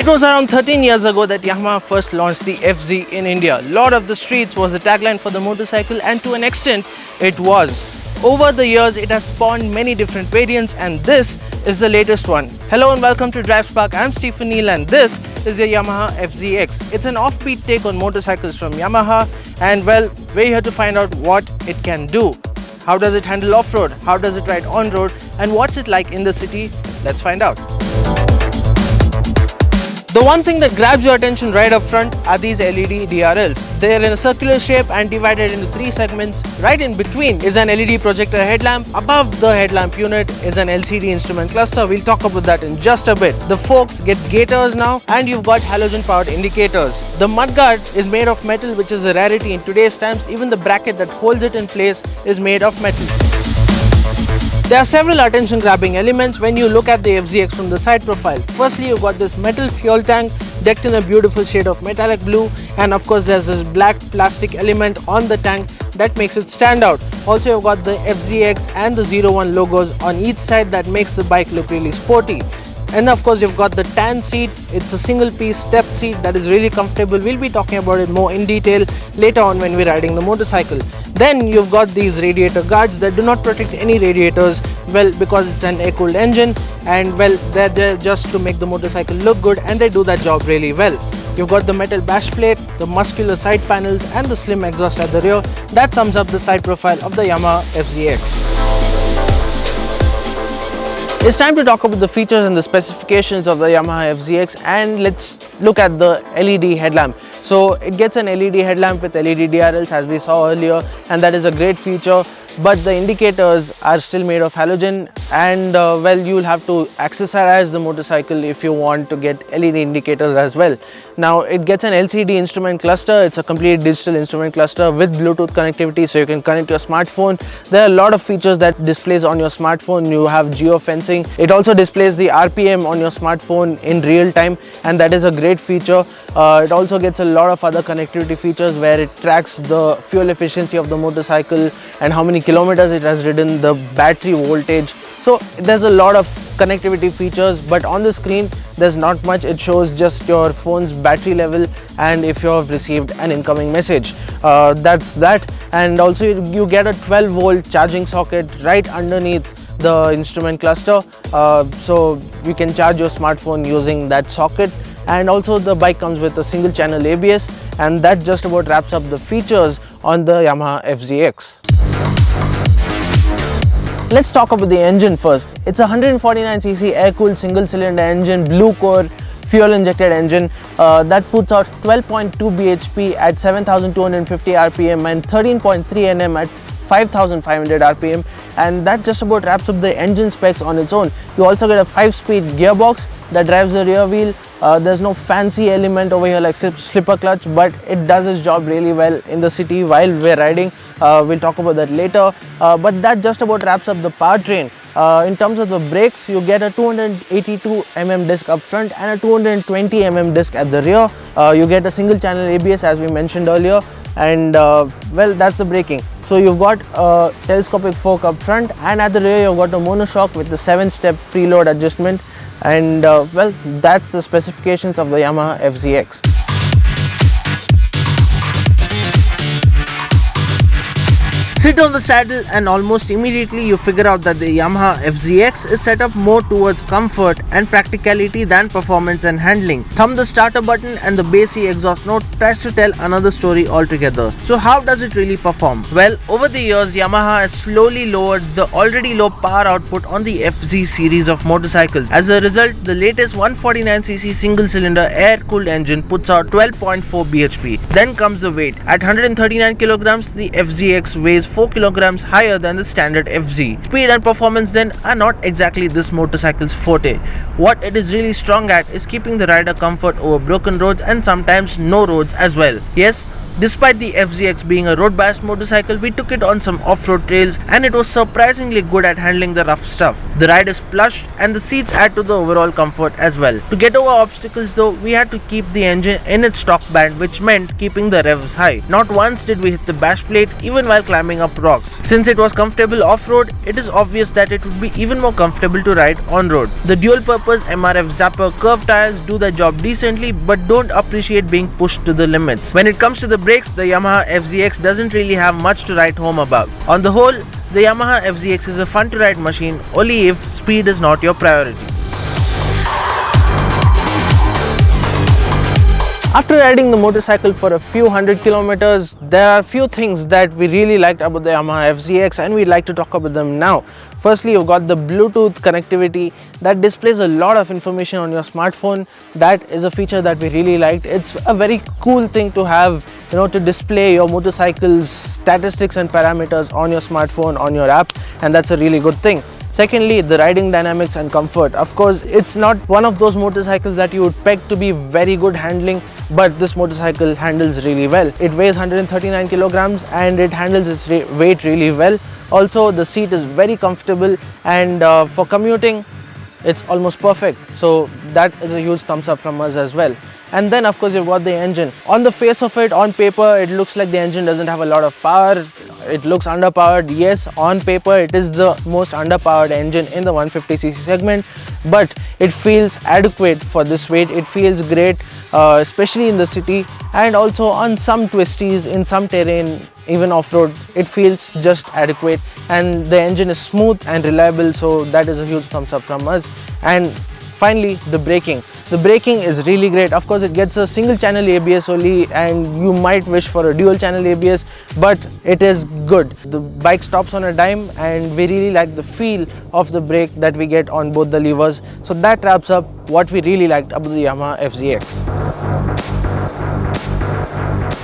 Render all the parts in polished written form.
It was around 13 years ago that Yamaha first launched the FZ in India. Lord of the Streets was the tagline for the motorcycle, and to an extent it was. Over the years it has spawned many different variants, and this is the latest one. Hello and welcome to DriveSpark. I'm Stephen Neal and this is the Yamaha FZ-X. It's an offbeat take on motorcycles from Yamaha, and well, we're here to find out what it can do. How does it handle off-road? How does it ride on-road? And what's it like in the city? Let's find out. The one thing that grabs your attention right up front are these LED DRLs. They are in a circular shape and divided into 3 segments. Right in between is an LED projector headlamp. Above the headlamp unit is an LCD instrument cluster. We'll talk about that in just a bit. The forks get gaiters now, and you've got halogen powered indicators. The mudguard is made of metal, which is a rarity in today's times. Even the bracket that holds it in place is made of metal. There are several attention grabbing elements when you look at the FZ-X from the side profile. Firstly, you've got this metal fuel tank decked in a beautiful shade of metallic blue, and of course there's this black plastic element on the tank that makes it stand out. Also, you've got the FZ-X and the 01 logos on each side that makes the bike look really sporty. And of course you've got the tan seat. It's a single piece step seat that is really comfortable. We'll be talking about it more in detail later on when we're riding the motorcycle. Then you've got these radiator guards that do not protect any radiators, well, because it's an air-cooled engine, and well, they're there just to make the motorcycle look good, and they do that job really well. You've got the metal bash plate, the muscular side panels, and the slim exhaust at the rear. That sums up the side profile of the Yamaha FZ-X. It's time to talk about the features and the specifications of the Yamaha FZ-X, and let's look at the LED headlamp. So it gets an LED headlamp with LED DRLs as we saw earlier, and that is a great feature. But the indicators are still made of halogen, and well, you'll have to accessorize the motorcycle if you want to get LED indicators as well. Now it gets an LCD instrument cluster. It's a complete digital instrument cluster with Bluetooth connectivity, so you can connect your smartphone. There are a lot of features that displays on your smartphone. You have geofencing. It also displays the RPM on your smartphone in real time, and that is a great feature. It also gets a lot of other connectivity features where it tracks the fuel efficiency of the motorcycle and how many kilometers it has ridden, the battery voltage. So there's a lot of connectivity features, but on the screen there's not much. It shows just your phone's battery level and if you have received an incoming message. That's that. And also you get a 12-volt charging socket right underneath the instrument cluster, so you can charge your smartphone using that socket. And also the bike comes with a single channel ABS, and that just about wraps up the features on the Yamaha FZ-X. Let's talk about the engine first. It's a 149cc air-cooled single-cylinder engine, blue core, fuel-injected engine that puts out 12.2 bhp at 7,250 rpm and 13.3 Nm at 5,500 rpm, and that just about wraps up the engine specs on its own. You also get a 5-speed gearbox that drives the rear wheel. There's no fancy element over here like slipper clutch, but it does its job really well in the city while we're riding. We'll talk about that later, but that just about wraps up the powertrain. In terms of the brakes, you get a 282 mm disc up front and a 220 mm disc at the rear. You get a single channel ABS as we mentioned earlier, and well, that's the braking. So you've got a telescopic fork up front, and at the rear you've got a monoshock with the 7-step preload adjustment. And well, that's the specifications of the Yamaha FZ-X. Sit on the saddle and almost immediately you figure out that the Yamaha FZ-X is set up more towards comfort and practicality than performance and handling. Thumb the starter button and the bassy exhaust note tries to tell another story altogether. So how does it really perform? Well, over the years Yamaha has slowly lowered the already low power output on the FZ series of motorcycles. As a result, the latest 149cc single-cylinder air-cooled engine puts out 12.4 bhp. Then comes the weight. At 139 kilograms, the FZ-X weighs 4 kilograms higher than the standard FZ. Speed and performance then are not exactly this motorcycle's forte. What it is really strong at is keeping the rider comfort over broken roads and sometimes no roads as well. Yes, Despite the FZ-X being a road biased motorcycle, we took it on some off-road trails and it was surprisingly good at handling the rough stuff. The ride is plush and the seats add to the overall comfort as well. To get over obstacles though, we had to keep the engine in its stock band, which meant keeping the revs high. Not once did we hit the bash plate even while climbing up rocks. Since it was comfortable off-road, it is obvious that it would be even more comfortable to ride on-road. The dual-purpose MRF Zapper curved tires do their job decently but don't appreciate being pushed to the limits. When it comes to the brakes, the Yamaha FZ-X doesn't really have much to write home about. On the whole, the Yamaha FZ-X is a fun to ride machine only if speed is not your priority. After riding the motorcycle for a few hundred kilometers, there are a few things that we really liked about the Yamaha FZ-X and we'd like to talk about them now. Firstly, you've got the Bluetooth connectivity that displays a lot of information on your smartphone. That is a feature that we really liked. It's a very cool thing to have, to display your motorcycle's statistics and parameters on your smartphone, on your app, and that's a really good thing. Secondly, the riding dynamics and comfort. Of course, it's not one of those motorcycles that you would peg to be very good handling, but this motorcycle handles really well. It weighs 139 kilograms and it handles its weight really well. Also, the seat is very comfortable and for commuting, it's almost perfect. So that is a huge thumbs up from us as well. And then of course you've got the engine. On the face of it, on paper, it looks like the engine doesn't have a lot of power. It looks underpowered. Yes, on paper it is the most underpowered engine in the 150cc segment, but it feels adequate for this weight. It feels great, especially in the city and also on some twisties, in some terrain, even off-road. It feels just adequate and the engine is smooth and reliable, so that is a huge thumbs up from us. And finally, the braking. The braking is really great. Of course, it gets a single channel ABS only and you might wish for a dual channel ABS, but it is good. The bike stops on a dime and we really like the feel of the brake that we get on both the levers. So that wraps up what we really liked about the Yamaha FZ-X.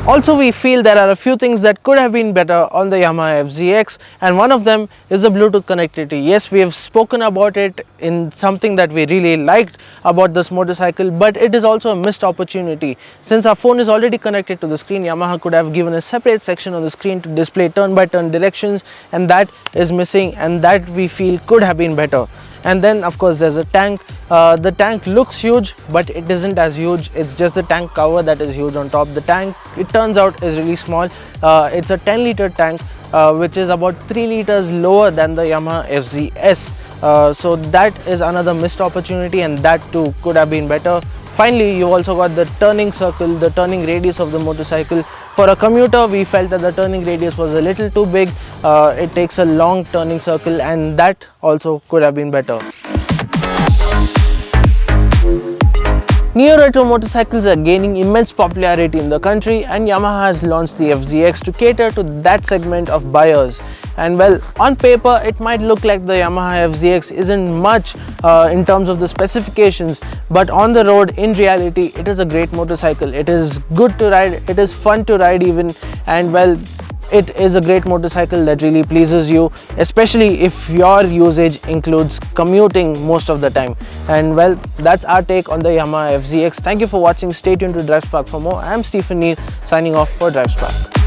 Also, we feel there are a few things that could have been better on the Yamaha FZ-X, and one of them is the Bluetooth connectivity. Yes, we have spoken about it in something that we really liked about this motorcycle, but it is also a missed opportunity. Since our phone is already connected to the screen, Yamaha could have given a separate section on the screen to display turn-by-turn directions, and that is missing, and that we feel could have been better. And then of course there's a tank. The tank looks huge, but it isn't as huge. It's just the tank cover that is huge on top. The tank, it turns out, is really small. It's a 10-liter tank, which is about 3 liters lower than the Yamaha FZ-S. So that is another missed opportunity, and that too could have been better. Finally, you also got the turning circle, the turning radius of the motorcycle. For a commuter, we felt that the turning radius was a little too big. It takes a long turning circle, and that also could have been better. Neo-retro motorcycles are gaining immense popularity in the country, and Yamaha has launched the FZ-X to cater to that segment of buyers. And well, on paper it might look like the Yamaha FZ-X isn't much in terms of the specifications, but on the road, in reality, it is a great motorcycle. It is good to ride, it is fun to ride even, and well, it is a great motorcycle that really pleases you, especially if your usage includes commuting most of the time. And well, that's our take on the Yamaha FZ-X. Thank you for watching. Stay tuned to DriveSpark for more. I am Stephen Neal, signing off for DriveSpark.